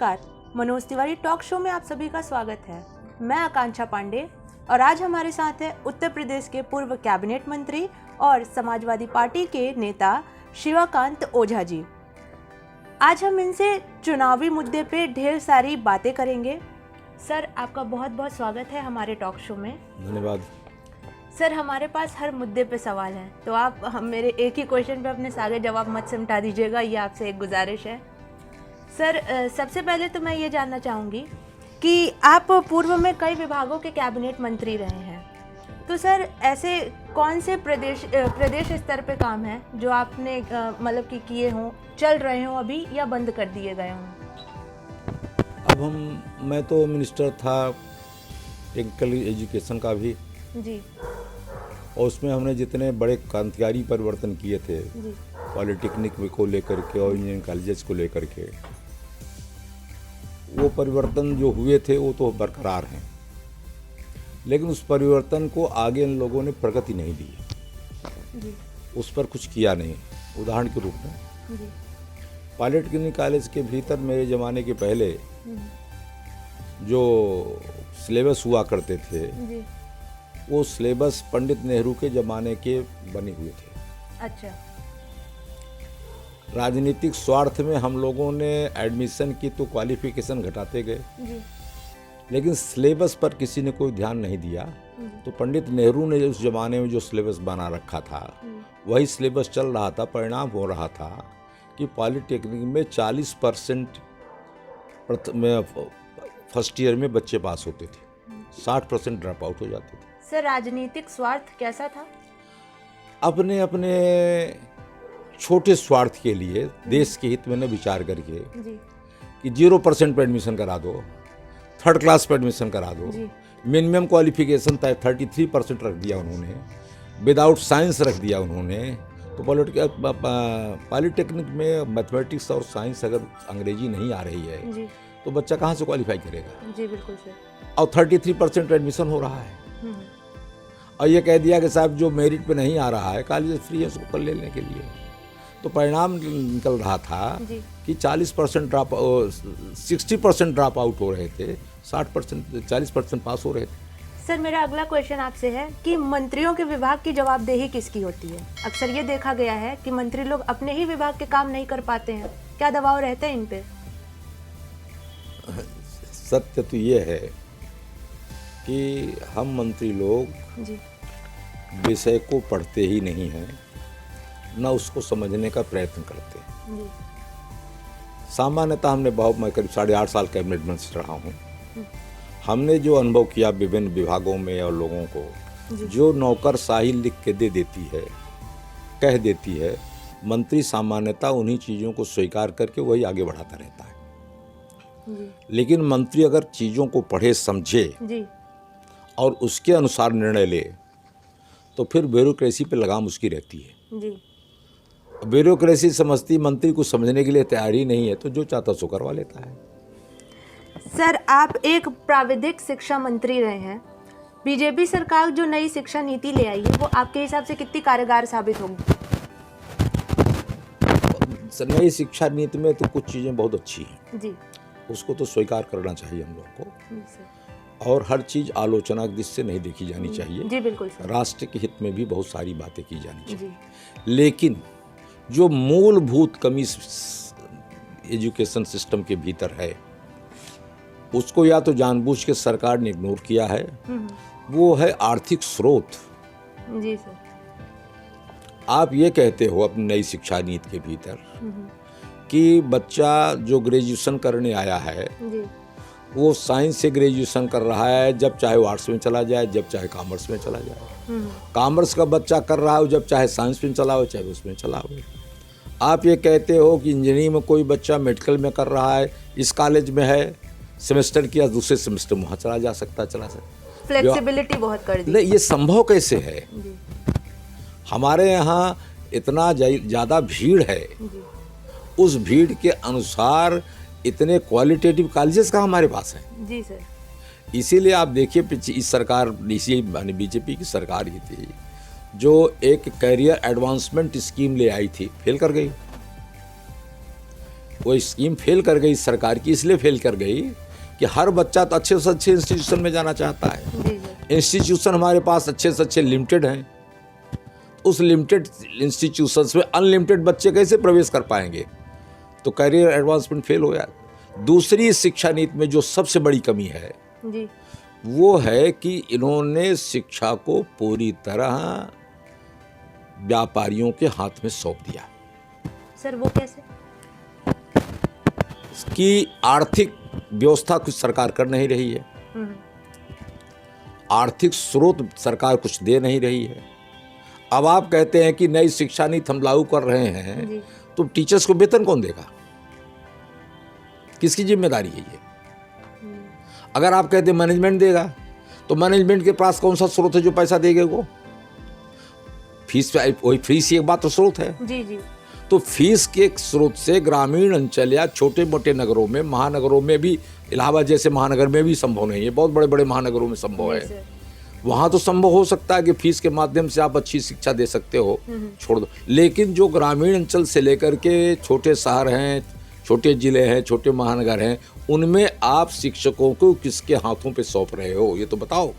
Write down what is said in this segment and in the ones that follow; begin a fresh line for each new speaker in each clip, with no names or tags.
नमस्कार, Manoj Tiwari talk show में आप सभी का स्वागत है। मैं आकांक्षा पांडे और आज हमारे साथ है उत्तर प्रदेश के पूर्व कैबिनेट मंत्री और समाजवादी पार्टी के नेता शिवाकांत ओझा जी। आज हम इनसे चुनावी मुद्दे पे ढेर सारी बातें करेंगे। सर, आपका बहुत बहुत स्वागत है हमारे टॉक शो में।
धन्यवाद।
सर, हमारे पास हर मुद्दे पे सवाल है, तो आप मेरे एक ही क्वेश्चन पे अपने सारे जवाब मत सिमटा दीजिएगा, ये आपसे एक गुजारिश है। सर, सबसे पहले तो मैं ये जानना चाहूँगी कि आप पूर्व में कई विभागों के कैबिनेट मंत्री रहे हैं, तो सर ऐसे कौन से प्रदेश स्तर पे काम है जो आपने मतलब कि किए हों, चल रहे हों अभी या बंद कर दिए गए हों?
अब मैं तो मिनिस्टर था टेक्निकल एजुकेशन का भी
जी।
और उसमें हमने जितने बड़े क्रांतिकारी परिवर्तन किए थे
जी।
पॉलिटेक्निक को लेकर के और इंजीनियरिंग कॉलेजेस को लेकर के, वो परिवर्तन जो हुए थे वो तो बरकरार हैं, लेकिन उस परिवर्तन को आगे इन लोगों ने प्रगति नहीं दी,
जी।
उस पर कुछ किया नहीं। उदाहरण के रूप में
जी।
पॉलिटेक्निक कॉलेज के भीतर मेरे ज़माने के पहले जो सिलेबस हुआ करते थे
जी।
वो सिलेबस पंडित नेहरू के ज़माने के बने हुए थे।
अच्छा।
राजनीतिक स्वार्थ में हम लोगों ने एडमिशन की तो क्वालिफिकेशन घटाते गए,
जी।
लेकिन सिलेबस पर किसी ने कोई ध्यान नहीं दिया। तो पंडित नेहरू ने उस ज़माने में जो सिलेबस बना रखा था वही सिलेबस चल रहा था। परिणाम हो रहा था कि पॉलिटेक्निक में 40% फर्स्ट ईयर में बच्चे पास होते थे, 60% ड्रॉप आउट हो जाते थे।
सर, राजनीतिक स्वार्थ कैसा था?
अपने अपने छोटे स्वार्थ के लिए देश के हित में न विचार करके
जी।
कि 0% पर एडमिशन करा दो, थर्ड क्लास पर एडमिशन करा दो, मिनिमम क्वालिफिकेशन 33% रख दिया उन्होंने, विदाउट साइंस रख दिया उन्होंने। तो पॉलिटेक्निक में मैथमेटिक्स और साइंस अगर अंग्रेजी नहीं आ रही है
जी।
तो बच्चा कहाँ से क्वालिफाई करेगा?
जी बिल्कुल सर।
और 33% एडमिशन हो रहा है और ये कह दिया कि साहब जो मेरिट पे नहीं आ रहा है कॉलेज फ्री है उसको कर लेने के लिए। तो परिणाम निकल रहा था कि 60% ड्रॉप आउट हो रहे थे, 40% पास हो रहे थे।
सर, मेरा अगला क्वेश्चन आपसे है कि मंत्रियों के विभाग की जवाबदेही किसकी होती है? अक्सर ये देखा गया है कि मंत्री लोग अपने ही विभाग के काम नहीं कर पाते हैं, क्या दबाव रहते हैं इन पे?
सत्य तो ये है कि हम मंत्री लोग
जी।
विषय को पढ़ते ही नहीं हैं, न उसको समझने का प्रयत्न करते हैं।
जी।
सामान्यतः मैं करीब 8.5 साल कैबिनेट मंत्री रहा हूँ। हमने जो अनुभव किया विभिन्न विभागों में और लोगों को, जो नौकरशाही लिख के दे देती है, कह देती है, मंत्री सामान्यतः उन्हीं चीज़ों को स्वीकार करके वही आगे बढ़ाता रहता है। लेकिन मंत्री अगर चीज़ों को पढ़े समझे
जी।
और उसके अनुसार निर्णय ले तो फिर ब्यूरोक्रेसी पे लगाम उसकी रहती है।
जी।
ब्यूरोक्रेसी समझती मंत्री को समझने के लिए तैयार ही नहीं है, तो जो चाहता सो करवा लेता है।
सर, आप एक प्राविधिक शिक्षा मंत्री रहे हैं। बीजेपी सरकार जो नई शिक्षा नीति ले आई है वो आपके हिसाब से कितनी कारगर साबित होगी?
नई शिक्षा नीति में तो कुछ चीज़ें बहुत अच्छी हैं
जी।
उसको तो स्वीकार करना चाहिए हम लोग को,
सर।
और हर चीज़ आलोचना की दृष्टि से नहीं देखी जानी चाहिए।
जी बिल्कुल सर।
राष्ट्र के हित में भी बहुत सारी बातें की जानी चाहिए।
जी।
लेकिन जो मूलभूत कमी एजुकेशन सिस्टम के भीतर है उसको या तो जानबूझ के सरकार ने इग्नोर किया है, वो है आर्थिक स्रोत।
जी सर।
आप ये कहते हो अपनी नई शिक्षा नीति के भीतर कि बच्चा जो ग्रेजुएशन करने आया है
जी।
वो साइंस से ग्रेजुएशन कर रहा है, जब चाहे वो आर्ट्स में चला जाए, जब चाहे कॉमर्स में चला जाए। कॉमर्स का बच्चा कर रहा है जब चाहे साइंस में चला हो चाहे उसमें चला हो। आप ये कहते हो कि इंजीनियरिंग में कोई बच्चा मेडिकल में कर रहा है, इस कॉलेज में है, सेमेस्टर किया दूसरे सेमेस्टर में वहाँ चला जा सकता, चला सकता।
फ्लेक्सिबिलिटी बहुत कर दी।
नहीं, ये संभव कैसे है? हमारे यहाँ इतना ज़्यादा भीड़ है, उस भीड़ के अनुसार इतने क्वालिटेटिव कॉलेजेस का हमारे पास हैं।
जी सर।
इसीलिए आप देखिए इस सरकार, इसी बीजेपी की सरकार ही थी जो एक कैरियर एडवांसमेंट स्कीम ले आई थी, फेल कर गई। वो स्कीम फेल कर गई सरकार की, इसलिए फेल कर गई कि हर बच्चा तो अच्छे से अच्छे इंस्टीट्यूशन में जाना चाहता है।
जी जी।
इंस्टीट्यूशन हमारे पास अच्छे से अच्छे लिमिटेड हैं, उस लिमिटेड इंस्टीट्यूशंस में अनलिमिटेड बच्चे कैसे प्रवेश कर पाएंगे? तो करियर एडवांसमेंट फेल हो गया। दूसरी शिक्षा नीति में जो सबसे बड़ी कमी है
जी।
वो है कि इन्होंने शिक्षा को पूरी तरह व्यापारियों के हाथ में सौंप दिया।
सर वो कैसे?
कि आर्थिक व्यवस्था कुछ सरकार कर नहीं रही है, आर्थिक स्रोत सरकार कुछ दे नहीं रही है। अब आप कहते हैं कि नई शिक्षा नीति हम लागू कर रहे हैं,
जी।
तो टीचर्स को वेतन कौन देगा? किसकी जिम्मेदारी है ये? अगर आप कहते हैं मैनेजमेंट देगा, तो मैनेजमेंट के पास कौन सा स्रोत है जो पैसा देगा? वो फीस, वही फीस एक बात तो स्रोत है।
जी जी।
तो फीस के स्रोत से ग्रामीण अंचल या छोटे मोटे नगरों में, महानगरों में भी, इलाहाबाद जैसे महानगर में भी संभव नहीं है, बहुत बड़े बड़े महानगरों में संभव
जी
है।
सर।
वहाँ तो संभव हो सकता है कि फीस के माध्यम से आप अच्छी शिक्षा दे सकते हो, छोड़ दो। लेकिन जो ग्रामीण अंचल से लेकर के छोटे शहर हैं, छोटे जिले हैं, छोटे महानगर हैं, उनमें आप शिक्षकों को किसके हाथों पे सौंप रहे हो? ये तो बताओ,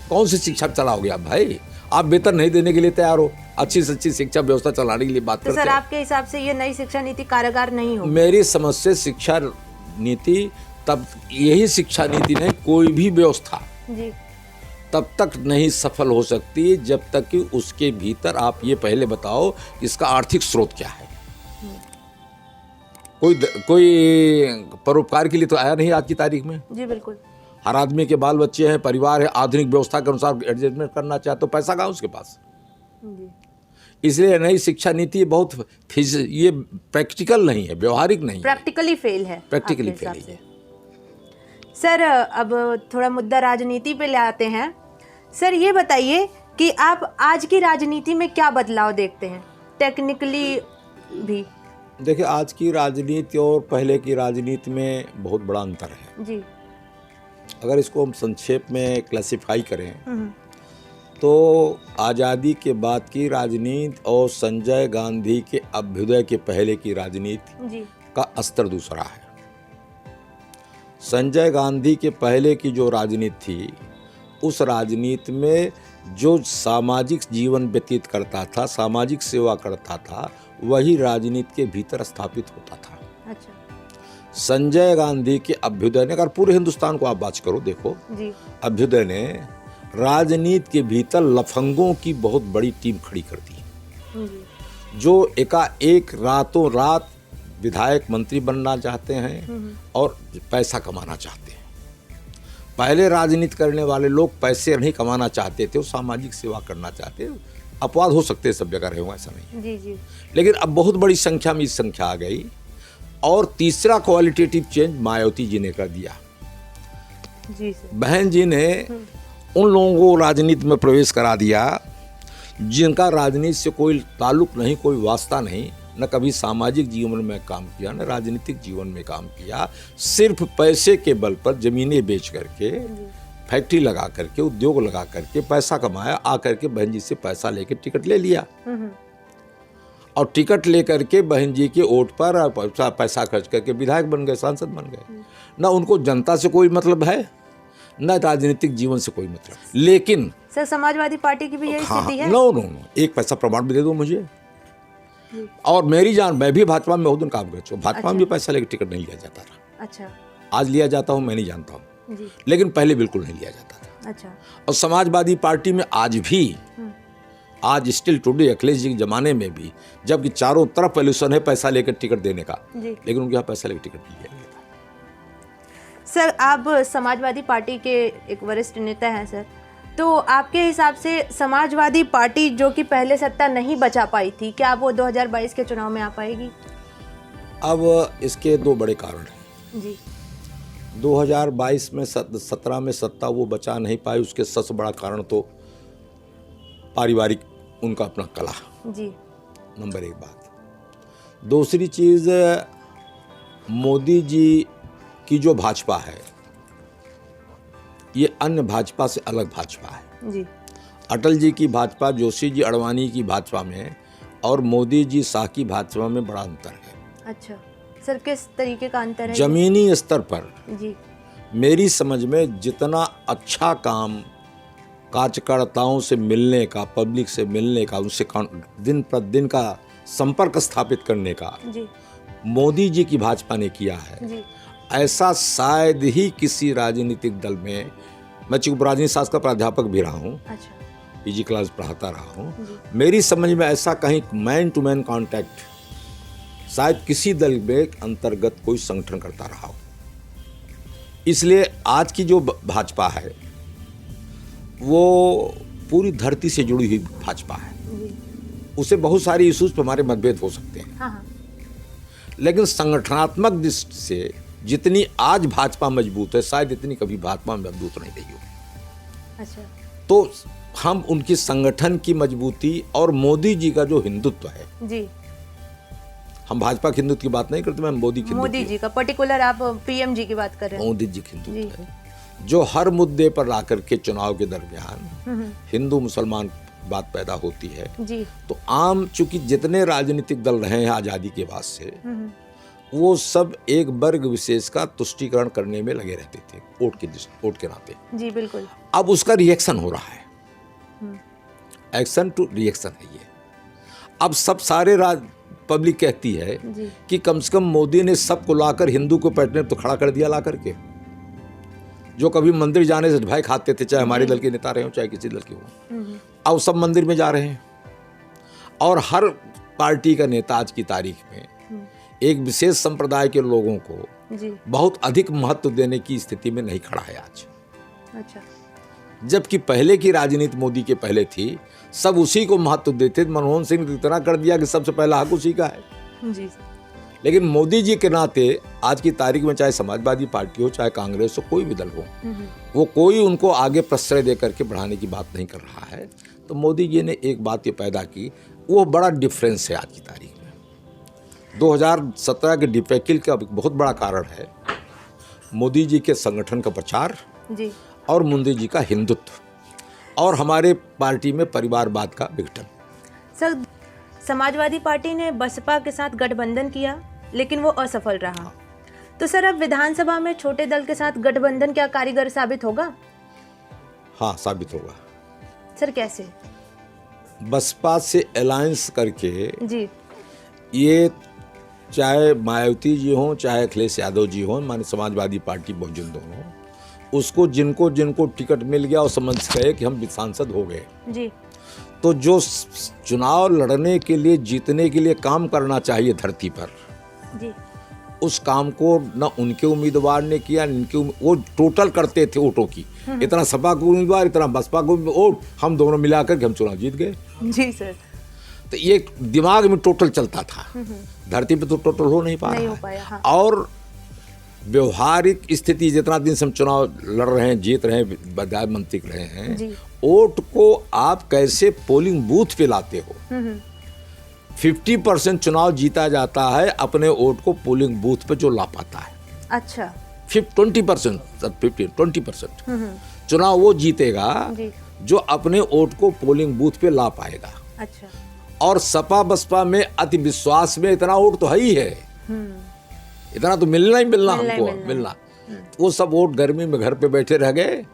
कौन सी शिक्षा चलाओगे आप भाई? आप वेतन नहीं देने के लिए तैयार हो, अच्छी से अच्छी शिक्षा व्यवस्था चलाने के लिए बात
तो
करते
सर
हैं।
आपके हिसाब से ये नई शिक्षा नीति कारगर नहीं होगी?
मेरी समझ से शिक्षा नीति तब, यही शिक्षा नीति नहीं, कोई भी व्यवस्था
जी।
तब तक नहीं सफल हो सकती जब तक कि उसके भीतर आप ये पहले बताओ कि इसका आर्थिक स्रोत क्या है। कोई परोपकार के लिए तो आया नहीं आज की तारीख में।
जी बिल्कुल।
हर आदमी के बाल बच्चे हैं, परिवार है, आधुनिक व्यवस्था के अनुसार एडजस्टमेंट करना चाहे तो पैसा कहाँ उसके पास?
जी।
इसलिए नई शिक्षा नीति बहुत ये प्रैक्टिकल नहीं है, व्यवहारिक नहीं है,
प्रैक्टिकली फेल है।
प्रैक्टिकली
आपके
फेल
हिसाब
है।
से। सर अब थोड़ा मुद्दा राजनीति पे ले आते हैं। सर ये बताइए कि आप आज की राजनीति में क्या बदलाव देखते हैं, टेक्निकली भी?
देखिए, आज की राजनीति और पहले की राजनीति में बहुत बड़ा अंतर है।
जी।
अगर इसको हम संक्षेप में क्लासिफाई करें तो आज़ादी के बाद की राजनीति और संजय गांधी के अभ्युदय के पहले की राजनीति
जी।
का स्तर दूसरा है। संजय गांधी के पहले की जो राजनीति थी, उस राजनीति में जो सामाजिक जीवन व्यतीत करता था, सामाजिक सेवा करता था, वही राजनीति के भीतर स्थापित होता था।
अच्छा।
संजय गांधी के अभ्युदय ने, अगर पूरे हिंदुस्तान को आप बात करो, देखो
जी।
अभ्युदय ने राजनीति के भीतर लफंगों की बहुत बड़ी टीम खड़ी कर दी,
जी।
जो एकाएक रातों रात विधायक मंत्री बनना चाहते हैं और पैसा कमाना चाहते हैं। पहले राजनीति करने वाले लोग पैसे नहीं कमाना चाहते थे, वो सामाजिक सेवा करना चाहते। अपवाद हो सकते हैं, सब जगह रहे हो, ऐसा नहीं।
जी जी।
लेकिन अब बहुत बड़ी संख्या में इस संख्या आ गई। और तीसरा क्वालिटेटिव चेंज मायावती जी ने कर दिया।
जी सर।
बहन जी ने उन लोगों को राजनीति में प्रवेश करा दिया जिनका राजनीति से कोई ताल्लुक नहीं, कोई वास्ता नहीं, न कभी सामाजिक जीवन में काम किया, न राजनीतिक जीवन में काम किया। सिर्फ पैसे के बल पर जमीनें बेच करके, फैक्ट्री लगा करके, उद्योग लगा करके पैसा कमाया, आकर के बहन जी से पैसा लेके टिकट ले लिया और टिकट लेकर के बहन जी के वोट पर पैसा खर्च करके विधायक बन गए, सांसद बन गए। न उनको जनता से कोई मतलब है, न राजनीतिक जीवन से कोई मतलब। लेकिन
सर समाजवादी पार्टी की भी यही स्थिति है?
नो, एक पैसा प्रमाण भी दे दो मुझे। और मेरी जान, मैं भी भाजपा में बहुत दिन काम कर चुका, भाजपा में भी पैसा लेकर टिकट नहीं लिया जाता था।
अच्छा।
आज लिया जाता हूँ, मैं नहीं जानता हूँ,
जी।
लेकिन पहले बिल्कुल नहीं लिया जाता था।
अच्छा।
और समाजवादी पार्टी में आज भी, आज स्टिल टुडे, अखिलेश जी के जमाने में भी, जबकि चारों तरफ पॉल्यूशन है पैसा लेकर टिकट देने का, लेकिन उनके यहाँ पैसा लेकर टिकट नहीं लिया जाता।
सर आप समाजवादी पार्टी के एक वरिष्ठ नेता हैं सर, तो आपके हिसाब से समाजवादी पार्टी जो कि पहले सत्ता नहीं बचा पाई थी, क्या वो 2022 के चुनाव में आ पाएगी?
अब इसके दो बड़े कारण हैं।
जी।
2022 में 17 में सत्ता वो बचा नहीं पाई, उसके सबसे बड़ा कारण तो पारिवारिक उनका अपना कला।
जी।
नंबर एक बात। दूसरी चीज़, मोदी जी की जो भाजपा है, ये अन्य भाजपा से अलग भाजपा है।
जी।
अटल जी की भाजपा, जोशी जी अडवाणी की भाजपा में और मोदी जी शाह की भाजपा में बड़ा अंतर है।
अच्छा सर, किस तरीके का अंतर है?
जमीनी स्तर पर
जी
मेरी समझ में जितना अच्छा काम कार्यकर्ताओं से मिलने का, पब्लिक से मिलने का, उनसे दिन प्रतिदिन का संपर्क स्थापित करने का
जी
मोदी जी की भाजपा ने किया है,
जी
ऐसा शायद ही किसी राजनीतिक दल में। मैं चूंकि राजनीति शास्त्र का प्राध्यापक भी रहा हूँ,
अच्छा
पीजी क्लास पढ़ाता रहा हूँ,
जी
मेरी समझ में ऐसा कहीं मैन टू मैन कांटेक्ट शायद किसी दल में अंतर्गत कोई संगठन करता रहा हो। इसलिए आज की जो भाजपा है वो पूरी धरती से जुड़ी हुई भाजपा है।
जी
उसे बहुत सारी इश्यूज पर हमारे मतभेद हो सकते हैं,
हाँ हाँ
लेकिन संगठनात्मक दृष्टि से जितनी आज भाजपा मजबूत है शायद इतनी कभी भाजपा मजबूत नहीं रही होगी।
अच्छा
तो हम उनकी संगठन की मजबूती और मोदी जी का जो हिंदुत्व है,
जी,
हम भाजपा के हिंदुत्व की बात नहीं करते, मैं मोदी के
मोदी जी का पर्टिकुलर आप पीएम जी की बात कर रहे हैं।
मोदी जी के
जी।
हिंदुत्व है जो हर मुद्दे पर आकर के चुनाव के दरमियान हिंदू मुसलमान बात पैदा होती है।
जी
तो आम चूंकि जितने राजनीतिक दल रहे हैं आज़ादी के बाद से, वो सब एक वर्ग विशेष का तुष्टीकरण करने में लगे रहते थे, वोट के नाते।
जी बिल्कुल।
अब उसका रिएक्शन हो रहा है, एक्शन टू रिएक्शन है ये। अब सब सारे पब्लिक कहती है
जी
कि कम से कम मोदी ने सबको लाकर हिंदू को पैटर्न तो खड़ा कर दिया ला करके। जो कभी मंदिर जाने से भय खाते थे, चाहे हमारे दल के नेता रहे हो चाहे किसी दल के हो, अब सब मंदिर में जा रहे हैं। और हर पार्टी का नेता आज की तारीख में एक विशेष संप्रदाय के लोगों को
जी
बहुत अधिक महत्व देने की स्थिति में नहीं खड़ा है आज।
अच्छा
जबकि पहले की राजनीति मोदी के पहले थी, सब उसी को महत्व देते। मनमोहन सिंह ने इतना कर दिया कि सबसे पहला हक उसी का है।
जी
लेकिन मोदी जी के नाते आज की तारीख में चाहे समाजवादी पार्टी हो चाहे कांग्रेस हो, कोई भी दल हो, वो कोई उनको आगे प्रश्रय दे करके बढ़ाने की बात नहीं कर रहा है। तो मोदी जी ने एक बात ये पैदा की, वो बड़ा डिफरेंस है आज की तारीख में। 2017 के डिफेक्ट का बहुत बड़ा कारण है मोदी जी के संगठन का प्रचार
जी
और मोदी जी का हिंदुत्व और हमारे पार्टी में परिवारवाद का विघटन।
सर, समाजवादी पार्टी ने बसपा के साथ गठबंधन किया लेकिन वो असफल रहा। तो सर, अब विधानसभा में छोटे दल के साथ गठबंधन क्या कारीगर साबित होगा?
हाँ, साबित होगा।
सर कैसे?
बसपा से अलायंस करके
जी
ये चाहे मायावती जी हों चाहे अखिलेश यादव जी हों, माने समाजवादी पार्टी बहुजन दोनों, उसको जिनको जिनको टिकट मिल गया और समझ गए कि हम सांसद हो गए,
जी
तो जो चुनाव लड़ने के लिए जीतने के लिए काम करना चाहिए धरती पर,
जी
उस काम को न उनके उम्मीदवार ने किया, इनके वो टोटल करते थे वोटों की, इतना सपा को उम्मीदवार इतना बसपा को वोट, हम दोनों मिलाकर के हम चुनाव जीत गए।
जी सर।
तो ये दिमाग में टोटल चलता था, धरती पे तो टोटल हो नहीं पा
नहीं
रहा
हो पाया, हाँ।
और व्यवहारिक स्थिति जितना दिन से हम चुनाव लड़ रहे हैं, जीत रहे हैं, प्रधानमंत्री रहे हैं,
जी
वोट को आप कैसे पोलिंग बूथ पे लाते हो। 50% चुनाव जीता जाता है अपने वोट को पोलिंग बूथ पे जो ला पाता है।
अच्छा
20% चुनाव वो जीतेगा
जी
जो अपने वोट को पोलिंग बूथ पे ला पाएगा।
अच्छा
और सपा बसपा में अति विश्वास में इतना वोट तो है ही है, इतना तो मिलना ही मिलना हमको मिलना। वो सब वोट गर्मी में घर पे बैठे रह गए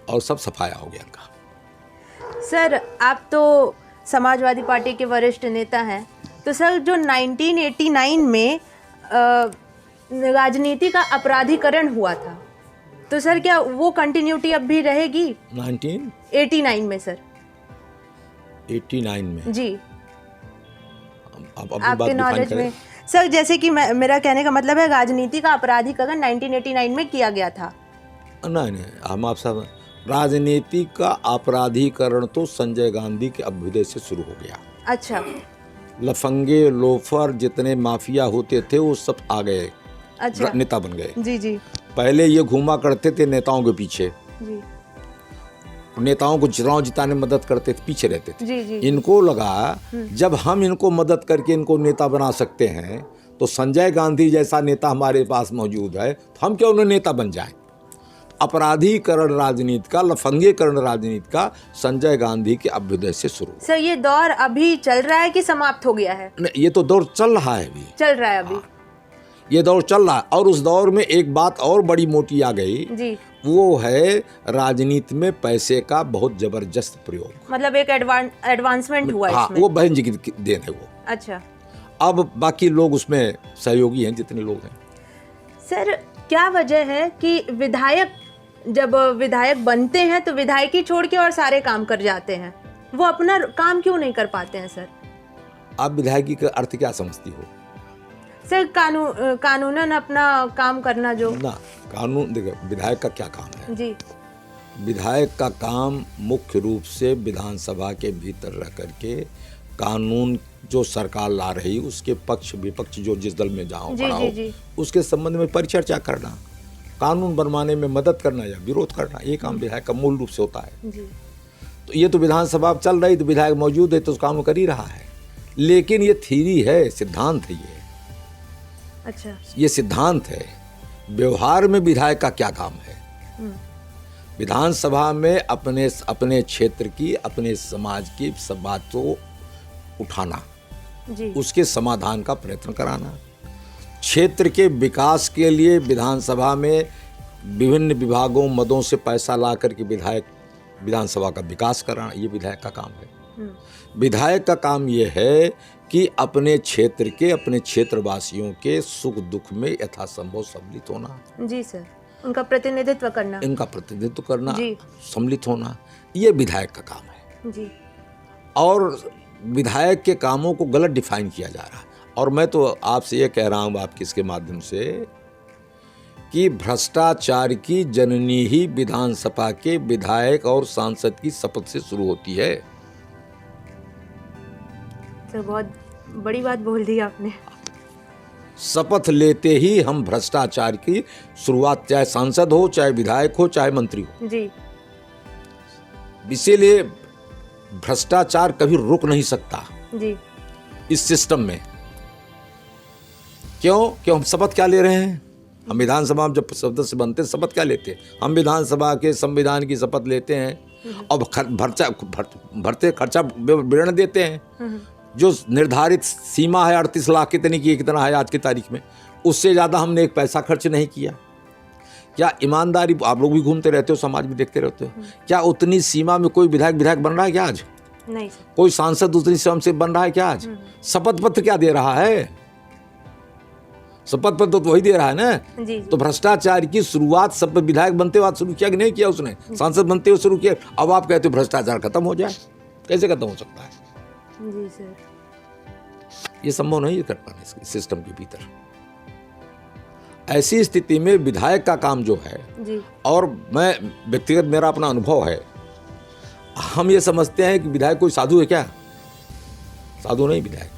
और सब सफाया हो गया इनका।
सर, आप तो समाजवादी पार्टी के वरिष्ठ नेता हैं, तो सर जो 1989 में राजनीति का अपराधीकरण हुआ था, तो सर क्या वो कंटिन्यूटी अब भी रहेगी? 1989 में सर,
89 में
जी
आपके
नॉलेज में सर, जैसे कि मेरा कहने का मतलब है राजनीति का अपराधीकरण 1989 में किया गया था।
नहीं, हम आप सब राजनीति का अपराधीकरण तो संजय गांधी के अभ्युदय से शुरू हो गया।
अच्छा,
लफंगे लोफर जितने माफिया होते थे वो सब आ गए,
अच्छा
नेता बन गए।
जी जी
पहले ये घूमा करते थे नेताओं के पीछे,
जी
नेताओं को चुनाव जिताने में मदद करते थे, पीछे रहते थे।
जी जी
इनको लगा जब हम इनको मदद करके इनको नेता बना सकते हैं तो संजय गांधी जैसा नेता हमारे पास मौजूद है, तो हम क्यों उन्हें नेता बन जाए। अपराधीकरण राजनीति का, लफंगेकरण राजनीति का संजय गांधी के अभ्युदय से शुरू।
सर ये दौर अभी चल रहा है कि समाप्त हो गया है?
नहीं, ये तो दौर चल रहा है अभी,
चल रहा है अभी।
ये दौर चल रहा है। और उस दौर में एक बात और बड़ी मोटी आ गई
जी।
वो है राजनीति में पैसे का बहुत जबरदस्त प्रयोग।
मतलब एक एडवांसमेंट हुआ
हाँ,
इसमें।
वो बहन जी की देन है वो।
अच्छा।
अब बाकी लोग उसमें सहयोगी हैं जितने लोग हैं।
सर क्या वजह है कि विधायक जब विधायक बनते हैं तो विधायकी छोड़ के और सारे काम कर जाते हैं, वो अपना काम क्यों नहीं कर पाते हैं सर?
आप विधायकी का अर्थ क्या समझती हो?
सर कानूनन अपना काम करना जो
ना, कानून देखो विधायक का क्या काम है।
जी।
विधायक का काम मुख्य रूप से विधानसभा के भीतर रह करके कानून जो सरकार ला रही उसके पक्ष विपक्ष जो जिस दल में जाओ
जी,
पड़ा
जी,
हो
जी।
उसके संबंध में परिचर्चा करना, कानून बनवाने में मदद करना या विरोध करना, ये काम विधायक का मूल रूप से होता है।
जी।
तो ये तो विधानसभा चल रही तो विधायक मौजूद है तो काम कर ही रहा है, लेकिन ये थ्योरी है, सिद्धांत है ये।
अच्छा।
ये सिद्धांत है। व्यवहार में विधायक का क्या काम है? विधानसभा में अपने क्षेत्र की, अपने समाज की सब बात को उठाना,
जी।
उसके समाधान का प्रयत्न कराना, क्षेत्र के विकास के लिए विधानसभा में विभिन्न विभागों मदों से पैसा ला करके विधानसभा का विकास कराना, ये विधायक का काम है। विधायक का काम ये है कि अपने क्षेत्र के, अपने क्षेत्रवासियों के सुख दुख में यथासंभव सम्मिलित होना।
जी सर, उनका प्रतिनिधित्व करना,
इनका प्रतिनिधित्व करना,
जी।
सम्मिलित होना, ये विधायक का काम है।
जी।
और विधायक के कामों को गलत डिफाइन किया जा रहा है। और मैं तो आपसे ये कह रहा हूँ आपके इसके माध्यम से कि भ्रष्टाचार की जननी ही विधानसभा के विधायक और सांसद की शपथ से शुरू होती है।
सर बहुत बड़ी बात बोल दी आपने।
शपथ लेते ही हम भ्रष्टाचार की शुरुआत, चाहे सांसद हो, चाहे विधायक हो, चाहे मंत्री हो।
जी।
इसीलिए भ्रष्टाचार कभी रुक नहीं सकता
जी।
इस सिस्टम में। क्यों हम शपथ क्या ले रहे हैं? हम विधानसभा में जब सदस्य बनते हैं शपथ क्या लेते हैं? हम विधानसभा के संविधान की शपथ लेते हैं और भरते खर्चा विवरण देते हैं। जो निर्धारित सीमा है 38 लाख कितने की, कितना है आज की तारीख में, उससे ज़्यादा हमने एक पैसा खर्च नहीं किया। क्या ईमानदारी, आप लोग भी घूमते रहते हो, समाज में देखते रहते हो, क्या उतनी सीमा में कोई विधायक बन रहा है क्या आज?
नहीं सर।
कोई सांसद उतनी सीमा से बन रहा है क्या आज? शपथ पत्र क्या दे रहा है? शपथ पत्र तो वही दे रहा है ना।
जी, जी।
तो भ्रष्टाचार की शुरुआत सब विधायक बनते हुए शुरू किया कि नहीं किया उसने? सांसद बनते हुए शुरू किया। अब आप कहते हो भ्रष्टाचार खत्म हो जाए, कैसे खत्म हो सकता है?
जी सर।
ये संभव नहीं कर पाने इस सिस्टम के भीतर। ऐसी स्थिति में विधायक का काम जो है,
जी।
और मैं व्यक्तिगत मेरा अपना अनुभव है, हम ये समझते हैं कि विधायक कोई साधु है क्या? साधु नहीं विधायक।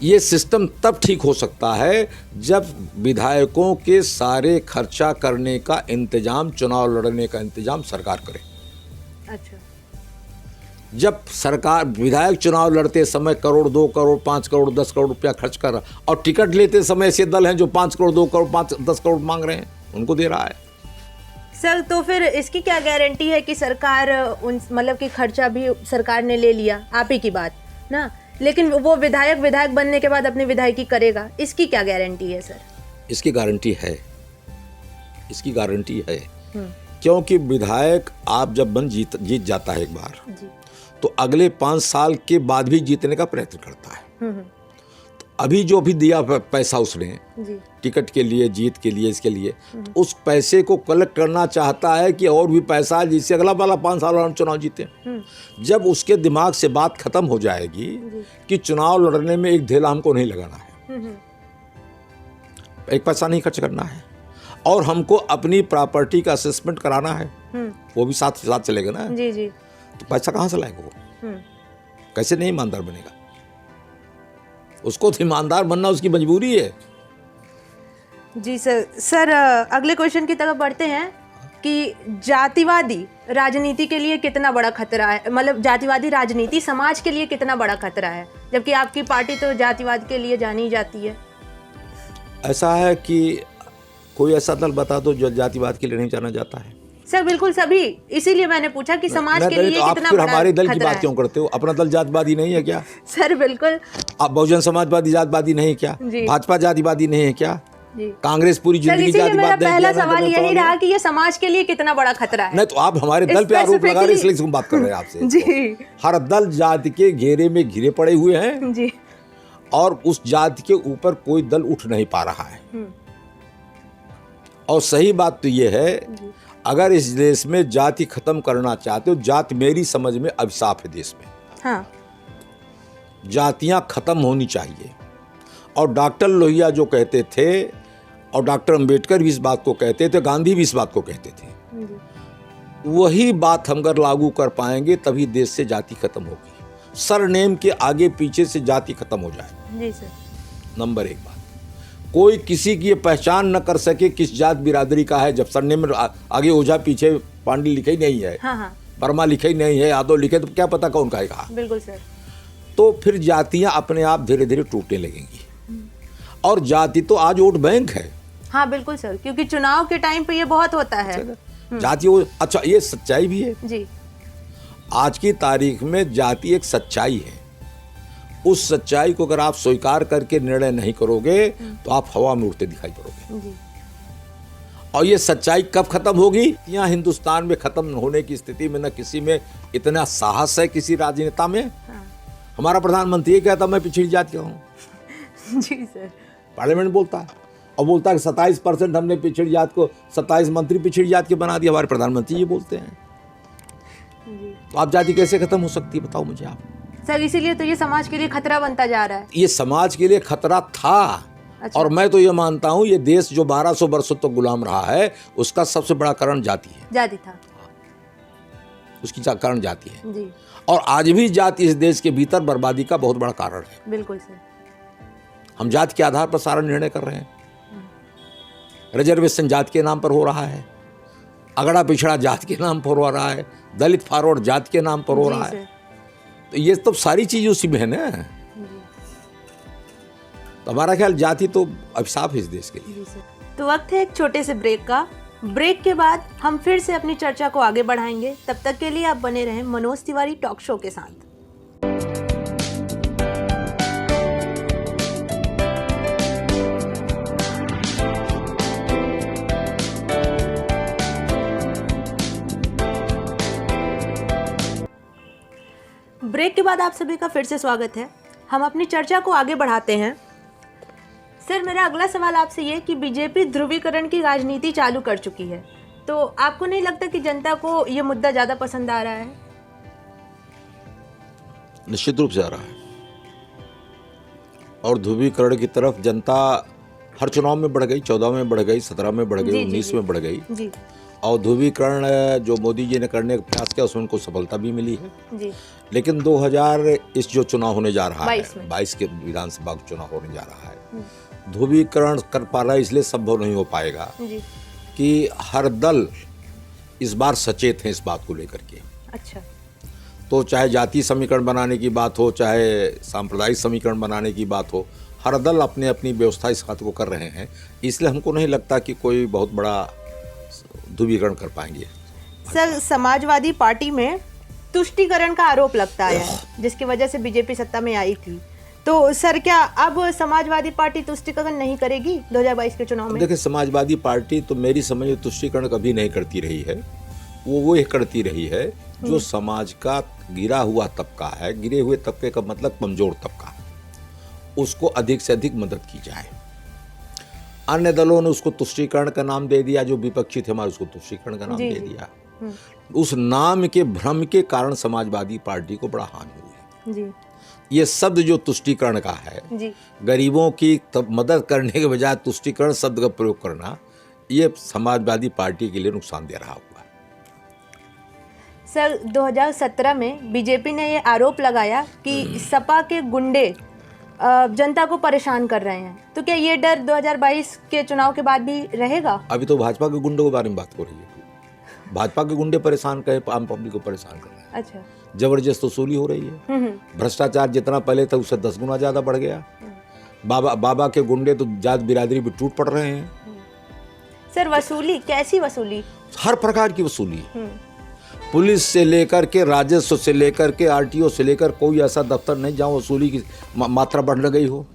ये सिस्टम तब ठीक हो सकता है जब विधायकों के सारे खर्चा करने का इंतजाम, चुनाव लड़ने का इंतजाम सरकार करे।
अच्छा।
जब सरकार, विधायक चुनाव लड़ते समय करोड़, 2 करोड़, 5 करोड़, 10 करोड़ रुपया खर्च कर रहा, और टिकट लेते समय ऐसे दल हैं जो 5 करोड़, 2 करोड़, 5, 10 करोड़ मांग रहे हैं, उनको दे रहा है।
सर तो फिर इसकी क्या गारंटी है कि सरकार मतलब कि खर्चा भी सरकार ने ले लिया, आप ही की बात ना, लेकिन वो विधायक बनने के बाद अपनी विधायकी करेगा, इसकी क्या गारंटी है सर? इसकी गारंटी है,
इसकी गारंटी है। क्योंकि विधायक आप जब जीत जाता है एक बार,
जी।
तो अगले 5 साल के बाद भी जीतने का प्रयत्न करता है। तो अभी जो भी दिया पैसा उसने,
जी।
टिकट के लिए, जीत के लिए, इसके लिए, तो उस पैसे को कलेक्ट करना चाहता है कि और भी पैसा जिससे अगला वाला 5 साल वाला चुनाव जीते। जब उसके दिमाग से बात खत्म हो जाएगी कि चुनाव लड़ने में एक धेला हमको नहीं लगाना है, एक पैसा नहीं खर्च करना है, और हमको अपनी प्रॉपर्टी का असेसमेंट कराना है, वो भी साथ साथ चलेगा ना।
जी जी।
तो पैसा कहाँ से लाएगा वो? कैसे नहीं ईमानदार बनेगा? उसको तो ईमानदार बनना उसकी मजबूरी है।
जी सर अगले क्वेश्चन की तरफ बढ़ते हैं कि जातिवादी राजनीति के लिए कितना बड़ा खतरा है, मतलब जातिवादी राजनीति समाज के लिए कितना बड़ा खतरा है, जबकि आपकी पार्टी तो जातिवाद के लिए जानी जाती है।
ऐसा है कि कोई ऐसा दल बता दो जो जातिवाद के लिए नहीं जाना जाता है।
सर बिल्कुल सभी, इसीलिए मैंने पूछा कि समाज के लिए
तो आप
कितना
फिर
बड़ा
हमारे दल की
खतरा
बात
है।
क्यों करते हो? अपना दल जातिवादी नहीं है क्या?
सर बिल्कुल
आप बहुजन समाजवादी जातिवादी नहीं है क्या?
जी।
भाजपा जातिवादी नहीं है क्या?
जी
कांग्रेस पूरी
सर,
जिंदगी
इसीलिए मेरा
जातिवाद नहीं
पहला
किया,
सवाल
ना
यही
सवाल
रहा
है।
कि ये समाज के लिए कितना बड़ा खतरा है।
नहीं तो आप हमारे दल पे आरोप लगा रहे, इसलिए हम बात कर रहे हैं आपसे।
जी
हर दल जाति के घेरे में घिरे पड़े हुए हैं
जी
और उस जाति के ऊपर कोई दल उठ नहीं पा रहा है। और सही बात तो ये है, अगर इस देश में जाति खत्म करना चाहते हो, जाति मेरी समझ में अभिशाप है देश में।
हाँ
जातियां खत्म होनी चाहिए। और डॉक्टर लोहिया जो कहते थे और डॉक्टर अंबेडकर भी इस बात को कहते थे, गांधी भी इस बात को कहते थे, वही बात हम अगर लागू कर पाएंगे तभी देश से जाति खत्म होगी। सरनेम के आगे पीछे से जाति खत्म हो जाए।
जी सर।
नंबर एक बात, कोई किसी की ये पहचान न कर सके किस जात बिरादरी का है। जब सरनेम में आगे ओझा पीछे पांडे लिखे ही नहीं है,
हाँ हाँ
वर्मा लिखे ही नहीं है, यादव लिखे, तो क्या पता कौन कहेगा।
बिल्कुल सर।
तो फिर जातियां अपने आप धीरे धीरे टूटने लगेंगी। और जाति तो आज वोट बैंक है।
हाँ बिल्कुल सर, क्योंकि चुनाव के टाइम पे ये बहुत होता है।
जाति अच्छा, ये सच्चाई भी है।
जी
आज की तारीख में जाति एक सच्चाई है। उस सच्चाई को अगर आप स्वीकार करके निर्णय नहीं करोगे तो आप हवा में उड़ते दिखाई पड़ोगे।
जी
और ये सच्चाई कब खत्म होगी? यहाँ हिंदुस्तान में खत्म होने की स्थिति में न किसी में इतना साहस है, किसी राजनेता में।
हाँ।
हमारा प्रधानमंत्री ये कहता मैं पिछड़ी जाति का हूँ,
जी सर।
पार्लियामेंट बोलता है, और बोलता है कि 27% हमने पिछड़ी जात को, 27 मंत्री पिछड़ी जात के बना दिया। हमारे प्रधानमंत्री ये बोलते हैं। तो आप जाति कैसे खत्म हो सकती है, बताओ मुझे आप।
सर इसीलिए तो ये समाज के लिए खतरा बनता जा रहा है।
ये समाज के लिए खतरा था।
अच्छा।
और मैं तो ये मानता हूँ ये देश जो 1200 वर्षों तक गुलाम रहा है उसका सबसे बड़ा कारण जाति है।
जाति था
उसकी कारण जाति है।
जी
और आज भी जाति इस देश के भीतर बर्बादी का बहुत बड़ा कारण है।
बिल्कुल सर।
हम जाति के आधार पर सारा निर्णय कर रहे हैं। रिजर्वेशन जाति के नाम पर हो रहा है, अगड़ा पिछड़ा जाति के नाम पर हो रहा है, दलित फॉरवर्ड जाति के नाम पर हो रहा है। तो ये तो सारी चीज उसी में है ना। तो हमारा ख्याल जाति तो अभिशाप है इस देश के लिए।
जी सर। तो वक्त है एक छोटे से ब्रेक का। ब्रेक के बाद हम फिर से अपनी चर्चा को आगे बढ़ाएंगे। तब तक के लिए आप बने रहें मनोज तिवारी टॉक शो के साथ। ब्रेक के बाद आप सभी का फिर से स्वागत है। हम अपनी चर्चा को आगे बढ़ाते हैं। सर मेरा अगला सवाल आपसे ये कि बीजेपी ध्रुवीकरण की राजनीति चालू कर चुकी है, तो आपको नहीं लगता कि जनता को ये मुद्दा ज़्यादा पसंद आ रहा है?
निश्चित रूप से आ रहा है। और ध्रुवीकरण की तरफ जनता हर चुनाव में बढ़ गई, 14 में बढ़ गई, 17 में बढ़ गई, 19 में बढ़ गई।
जी
और ध्रुवीकरण जो मोदी जी ने करने का प्रयास किया उसमें उनको सफलता भी मिली है।
जी
लेकिन 2000 जो चुनाव होने जा रहा है, 22 के विधानसभा का चुनाव होने जा रहा है, ध्रुवीकरण कर पा रहा है इसलिए संभव नहीं हो पाएगा
जी।
कि हर दल इस बार सचेत है इस बात को लेकर के।
अच्छा।
तो चाहे जातीय समीकरण बनाने की बात हो, चाहे सांप्रदायिक समीकरण बनाने की बात हो, हर दल अपने अपनी व्यवस्था इस खातिर को कर रहे हैं। इसलिए हमको नहीं लगता कि कोई बहुत बड़ा ध्रुवीकरण कर पाएंगे।
सर समाजवादी पार्टी में तुष्टीकरण का आरोप लगता है जिसकी वजह से बीजेपी सत्ता में आई थी, तो सर क्या अब समाजवादी पार्टी तुष्टीकरण नहीं करेगी 2022 के चुनाव में?
देखिए, समाजवादी पार्टी तो मेरी समझ में तुष्टीकरण कभी नहीं करती रही है। वो ये करती रही है जो समाज का गिरा हुआ तबका है, गिरे हुए तबके का मतलब कमजोर तबका, उसको अधिक से अधिक मदद की जाए। अन्य दलों ने उसको तुष्टीकरण का नाम दे दिया, जो विपक्षी थे हमारे उसको तुष्टीकरण का नाम दे दिया। उस नाम के भ्रम के कारण समाजवादी पार्टी को बड़ा हानि हुई।
जी
ये शब्द जो तुष्टीकरण का है,
जी
गरीबों की मदद करने के बजाय तुष्टीकरण शब्द का प्रयोग करना, ये समाजवादी पार्टी के लिए नुकसान दे रहा हुआ।
सर 2017 में बीजेपी ने ये आरोप लगाया कि सपा के गुंडे जनता को परेशान कर रहे हैं, तो क्या ये डर 2022 के चुनाव के बाद भी रहेगा?
अभी तो भाजपा के गुंडों के बारे में बात हो रही है। भाजपा के गुंडे परेशान कर, आम पब्लिक को परेशान कर रहे हैं।
अच्छा।
जबरदस्त वसूली हो रही है। भ्रष्टाचार जितना पहले था उससे 10 गुना ज्यादा बढ़ गया। बाबा के गुंडे तो जात बिरादरी भी टूट पड़ रहे हैं।
सर वसूली, कैसी वसूली?
हर प्रकार की वसूली, पुलिस से लेकर के, राजस्व से लेकर के, आरटीओ से लेकर, कोई ऐसा दफ्तर नहीं जहाँ वसूली की मात्रा बढ़ गई हो,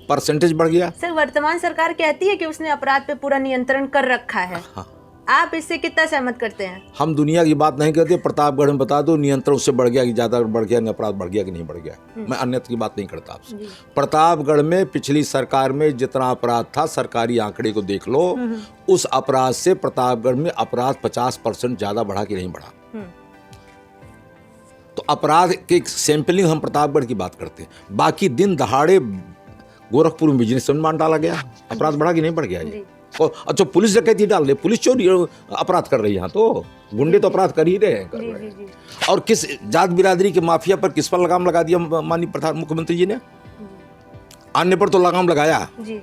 परसेंटेज बढ़ गया।
सर वर्तमान सरकार कहती है कि उसने अपराध पे पूरा नियंत्रण कर रखा है।
हाँ।
आप इससे कितना सहमत करते हैं?
हम दुनिया की बात नहीं करते, प्रतापगढ़ में बता दो नियंत्रण उससे बढ़ गया कि ज़्यादा बढ़ गया, अपराध बढ़ गया कि नहीं बढ़ गया। मैं अन्यत्र की बात नहीं करता आपसे। प्रतापगढ़ में पिछली सरकार में जितना अपराध था, सरकारी आंकड़े को देख लो, उस अपराध से प्रतापगढ़ में अपराध 50% ज़्यादा बढ़ा कि नहीं बढ़ा। तो अपराध की सैंपलिंग हम प्रतापगढ़ की बात करते हैं। बाकी दिन दहाड़े गोरखपुर में बिजनेस में मान डाला गया, अपराध बढ़ा कि नहीं बढ़ गया ये? और अच्छा पुलिस डकैती डाल दे, पुलिस चोरी अपराध कर रही है, यहाँ तो गुंडे तो अपराध कर ही रहे हैं, कर रहे हैं। और किस जात बिरादरी के माफिया पर किस पर लगाम लगा दिया माननीय प्रधान मुख्यमंत्री जी ने? अन्य पर तो लगाम लगाया
जी।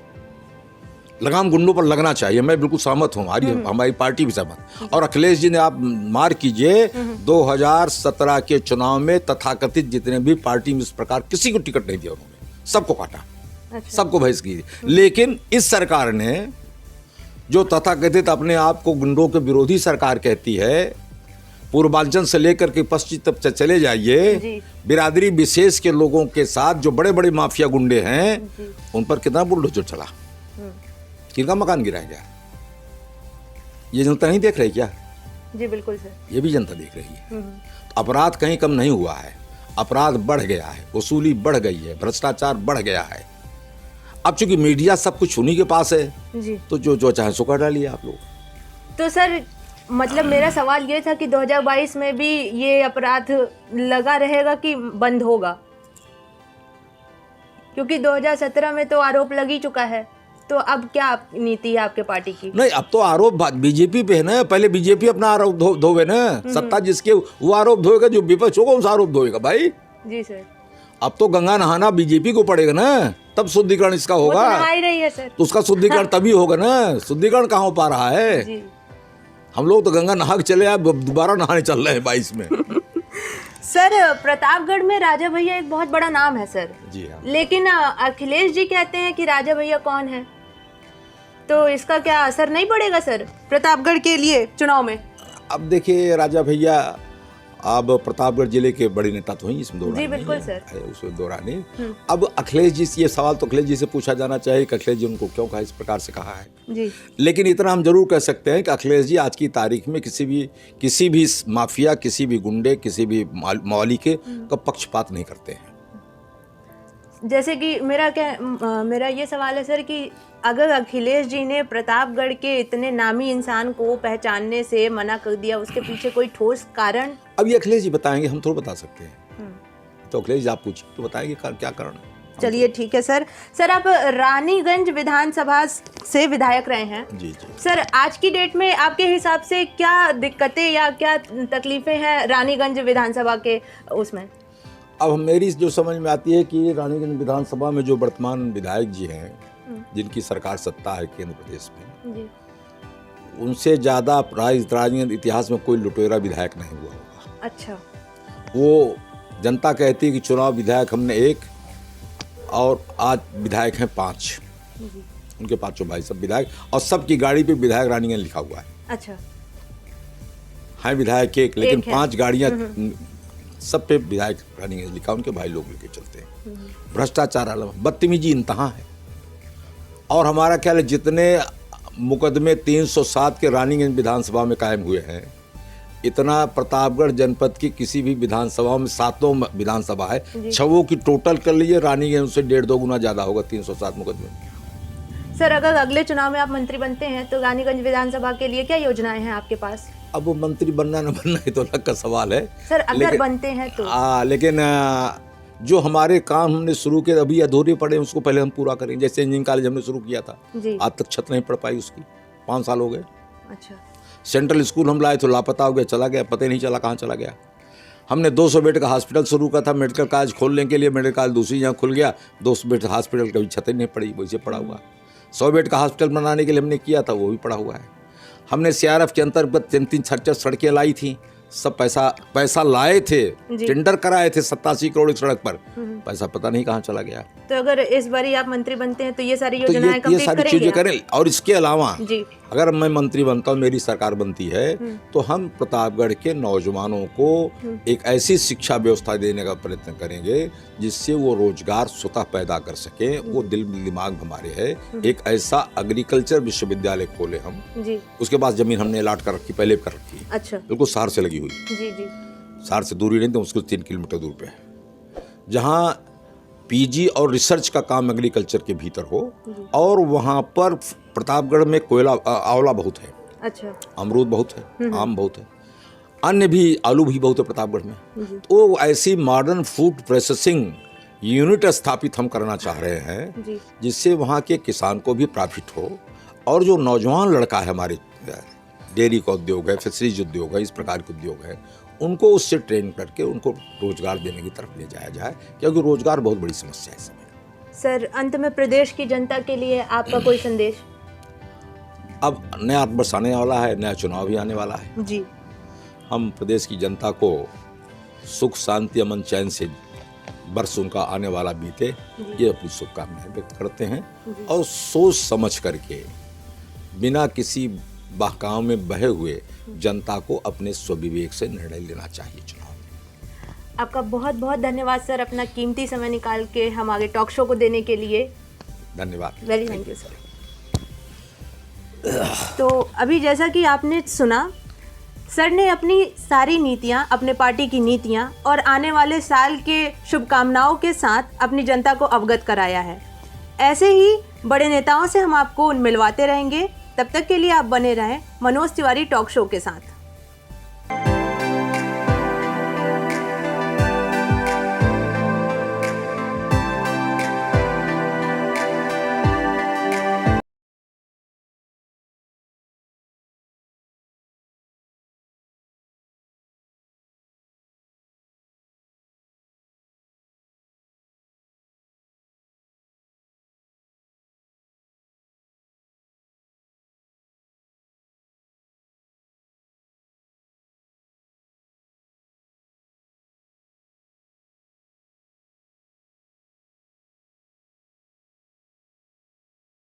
लगाम गुंडों पर लगना चाहिए, मैं बिल्कुल सहमत हूँ, हमारी पार्टी भी सहमत। और अखिलेश जी ने, आप मार कीजिए, 2017 के चुनाव में तथाकथित जितने भी पार्टी में इस प्रकार किसी को टिकट नहीं दिया उन्होंने, सबको काटा।
अच्छा।
सबको बहिष्कृत की। लेकिन इस सरकार ने जो तथाकथित अपने आप को गुंडों के विरोधी सरकार कहती है, पूर्वांचल से लेकर के पश्चिम तक चले जाइए, बिरादरी विशेष के लोगों के साथ जो बड़े बड़े माफिया गुंडे हैं, उन पर कितना बुलडोजर चला, किनका मकान गिराया गया, ये जनता नहीं देख रही क्या?
जी बिल्कुल सर,
ये भी जनता देख रही है। तो अपराध कहीं कम नहीं हुआ है, अपराध बढ़ गया है, वसूली बढ़ गई है, भ्रष्टाचार बढ़ गया है। अब चूंकि मीडिया सब कुछ उन्हीं के पास है जी, तो जो चाहे सो कर डालिए आप लोग।
तो सर मतलब मेरा सवाल ये था कि 2022 में भी ये अपराध लगा रहेगा कि बंद होगा? क्योंकि 2017 में तो आरोप लग ही चुका है, तो अब क्या नीति है आपके पार्टी की?
नहीं, अब तो आरोप बीजेपी पे है ना, पहले बीजेपी अपना आरोप धोवे ना, सत्ता जिसके वो आरोप धोएगा, जो विपक्ष होगा उनसे आरोप धोएगा भाई।
जी सर।
अब तो गंगा नहाना बीजेपी को पड़ेगा ना, तब शुद्धिकरण इसका होगा।
वो तो नहा ही रही है सर,
तो उसका शुद्धिकरण तभी होगा ना, शुद्धिकरण कहाँ हो पा रहा है जी। हम लोग तो गंगा नहा के चले आए, दोबारा नहाने चल रहे हैं 22 में।
सर प्रतापगढ़ में राजा भैया एक बहुत बड़ा नाम है सर
जी हाँ,
लेकिन अखिलेश जी कहते हैं कि राजा भैया कौन है, तो इसका क्या असर नहीं पड़ेगा सर प्रतापगढ़ के लिए चुनाव में? अब
देखिए राजा भैया अब प्रतापगढ़ जिले के बड़े नेता तो हैं, इसमें दो
जी बिल्कुल सर,
उसमें दो रानी। अब अखिलेश जी से ये सवाल तो अखिलेश जी से पूछा जाना चाहिए कि अखिलेश जी उनको क्यों कहा, इस प्रकार से कहा है जी। लेकिन इतना हम जरूर कह सकते हैं कि अखिलेश जी आज की तारीख में किसी भी माफिया, किसी भी गुंडे, किसी भी मौली के का पक्षपात नहीं करते हैं।
जैसे कि मेरा ये सवाल है सर कि अगर अखिलेश जी ने प्रतापगढ़ के इतने नामी इंसान को पहचानने से मना कर दिया, उसके पीछे कोई ठोस कारण? अब
ये अखिलेश जी बताएंगे, हम थोड़ा बता सकते हैं। तो अखिलेश जी आप पूछिए तो बताएंगे क्या कारण है।
चलिए ठीक है सर। सर आप रानीगंज विधानसभा से विधायक रहे हैं
जी।
सर आज की डेट में आपके हिसाब से क्या दिक्कतें या क्या तकलीफें हैं रानीगंज विधानसभा के उसमें?
अब मेरी जो समझ में आती है कि रानीगंज विधानसभा में जो वर्तमान विधायक जी हैं, जिनकी सरकार सत्ता है केंद्र प्रदेश में जी, उनसे ज्यादा राजनीतिक इतिहास में कोई लुटेरा विधायक नहीं हुआ होगा।
अच्छा।
वो जनता कहती है कि चुनाव विधायक हमने 1 और आज विधायक हैं 5, उनके 5 भाई सब विधायक, और सबकी गाड़ी पे विधायक रानीगंज लिखा हुआ है।
अच्छा।
है विधायक एक, लेकिन 5 गाड़ियां सब पे विधायक रानीगंज लिखा, उनके भाई लोग लेके चलते हैं। भ्रष्टाचार अलग, बदतमीजी इंतहा है। और हमारा ख्याल है जितने मुकदमे 307 के रानीगंज विधानसभा में कायम हुए हैं, इतना प्रतापगढ़ जनपद की किसी भी विधानसभा में 7 विधानसभा है, 6 की टोटल कर लीजिए, रानीगंज से 1.5-2 गुना ज्यादा होगा 307 मुकदमे।
सर अगर अगले चुनाव में आप मंत्री बनते हैं तो रानीगंज विधानसभा के लिए क्या योजनाएं हैं आपके पास?
अब वो मंत्री बनना न बनना ये तो अलग का सवाल है
सर, अगर बनते हैं तो।
लेकिन जो हमारे काम हमने शुरू किए अभी अधूरे पड़े, उसको पहले हम पूरा करेंगे। जैसे इंजीनियरिंग कॉलेज हमने शुरू किया था, आज तक छत नहीं पड़ पाई उसकी, 5 साल हो गए।
अच्छा।
सेंट्रल स्कूल हम लाए तो लापता हो गया, चला गया, पता ही नहीं चला कहाँ चला गया। हमने 200 बेड का हॉस्पिटल शुरू किया था, मेडिकल कॉलेज खोलने के लिए, मेडिकल कॉलेज दूसरी जगह खुल गया, 200 बेड हॉस्पिटल कभी छत ही नहीं पड़ी, वैसे पड़ा हुआ। 100 बेड का हॉस्पिटल बनाने के लिए हमने किया था, वो भी पड़ा हुआ है। हमने CRF के अंतर्गत 3-4 सड़कें लाई थी, सब पैसा लाए थे, टेंडर कराए थे 87 करोड़ की सड़क पर, पैसा पता नहीं कहाँ चला गया।
तो अगर इस बारी आप मंत्री बनते हैं तो ये सारी
तो
योजनाएं
ये
कंप्लीट
सारी
करेंगे
चीजें
आप?
करें। और इसके अलावा
जी
अगर मैं मंत्री बनता हूँ, मेरी सरकार बनती है, तो हम प्रतापगढ़ के नौजवानों को एक ऐसी शिक्षा व्यवस्था देने का प्रयत्न करेंगे जिससे वो रोजगार स्वतः पैदा कर सके। वो दिल दिमाग हमारे है। एक ऐसा एग्रीकल्चर विश्वविद्यालय खोले हम।
जी
उसके पास जमीन हमने अलाट कर रखी, पहले कर रखी,
अच्छा
बिल्कुल शहर से लगी हुई।
जी जी
शहर से दूरी नहीं, तो उसको 3 किलोमीटर दूर पे है, जहाँ पीजी और रिसर्च का काम एग्रीकल्चर के भीतर हो। और वहाँ पर प्रतापगढ़ में कोयला आंवला बहुत है,
अच्छा
अमरूद बहुत है, आम बहुत है, अन्य भी आलू भी बहुत है प्रतापगढ़ में। तो ऐसी मॉडर्न फूड प्रोसेसिंग यूनिट स्थापित हम करना चाह रहे हैं
जी
जिससे वहाँ के किसान को भी प्रॉफिट हो। और जो नौजवान लड़का है हमारे, डेयरी का उद्योग है, फिशरीज उद्योग है, इस प्रकार के उद्योग है, उनको उससे ट्रेन करके उनको रोजगार देने की तरफ ले जाया जाए, क्योंकि रोजगार बहुत बड़ी समस्या है इस समय।
सर, अंत में प्रदेश की जनता के लिए आपका कोई संदेश?
अब नया वर्ष आने वाला है, नया चुनाव भी आने वाला है।
जी
हम प्रदेश की जनता को सुख शांति अमन चैन से वर्ष उनका आने वाला बीते, ये अपनी शुभकामनाएं व्यक्त करते हैं। और सोच समझ करके बिना किसी बहकाव में बहे हुए जनता को अपने स्वविवेक से निर्णय लेना चाहिए चुनाव में।
आपका बहुत बहुत धन्यवाद सर, अपना कीमती समय निकाल के हम आगे टॉक शो को देने के लिए।
धन्यवाद।
Very thank you sir. तो अभी जैसा कि आपने सुना, सर ने अपनी सारी नीतियां, अपने पार्टी की नीतियां और आने वाले साल के शुभकामनाओं के साथ अपनी जनता को अवगत कराया है। ऐसे ही बड़े नेताओं से हम आपको मिलवाते रहेंगे। तब तक के लिए आप बने रहें मनोज तिवारी टॉक शो के साथ।